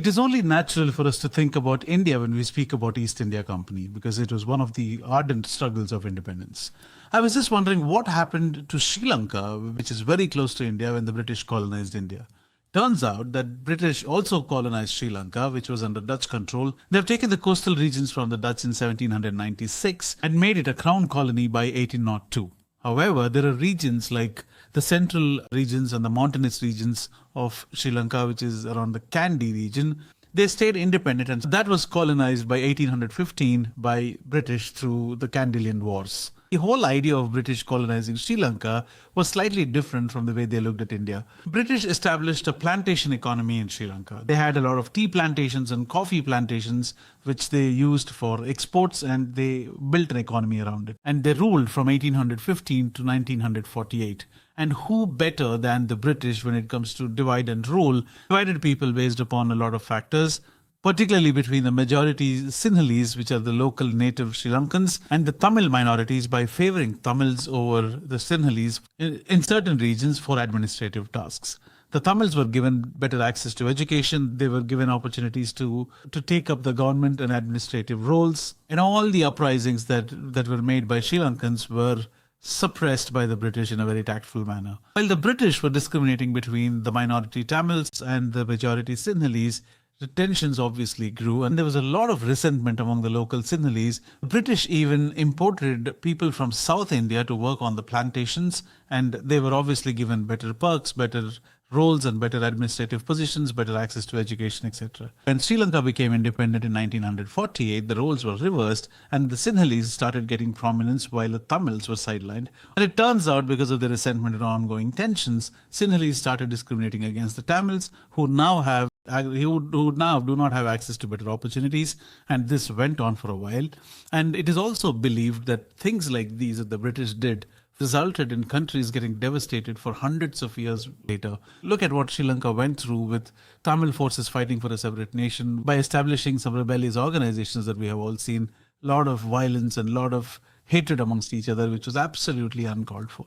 It is only natural for us to think about India when we speak about East India Company because it was one of the ardent struggles of independence. I was just wondering what happened to Sri Lanka, which is very close to India, when the British colonized India. Turns out that British also colonized Sri Lanka, which was under Dutch control. They've taken the coastal regions from the Dutch in 1796 and made it a crown colony by 1802. However, there are regions like the central regions and the mountainous regions of Sri Lanka, which is around the Kandy region. They stayed independent, and that was colonized by 1815 by British through the Kandilian Wars. The whole idea of British colonizing Sri Lanka was slightly different from the way they looked at India. British established a plantation economy in Sri Lanka. They had a lot of tea plantations and coffee plantations, which they used for exports, and they built an economy around it. And they ruled from 1815 to 1948. And who better than the British when it comes to divide and rule? Divided people based upon a lot of factors, particularly between the majority Sinhalese, which are the local native Sri Lankans, and the Tamil minorities by favoring Tamils over the Sinhalese in certain regions for administrative tasks. The Tamils were given better access to education. They were given opportunities to take up the government and administrative roles. And all the uprisings that were made by Sri Lankans were suppressed by the British in a very tactful manner. While the British were discriminating between the minority Tamils and the majority Sinhalese, the tensions obviously grew and there was a lot of resentment among the local Sinhalese. The British even imported people from South India to work on the plantations, and they were obviously given better perks, better roles and better administrative positions, better access to education, etc. When Sri Lanka became independent in 1948, the roles were reversed and the Sinhalese started getting prominence while the Tamils were sidelined. And it turns out, because of the resentment and ongoing tensions, Sinhalese started discriminating against the Tamils, who now do not have access to better opportunities, and this went on for a while. And it is also believed that things like these that the British did resulted in countries getting devastated for hundreds of years later. Look at what Sri Lanka went through with Tamil forces fighting for a separate nation by establishing some rebellious organizations that we have all seen. A lot of violence and a lot of hatred amongst each other, which was absolutely uncalled for.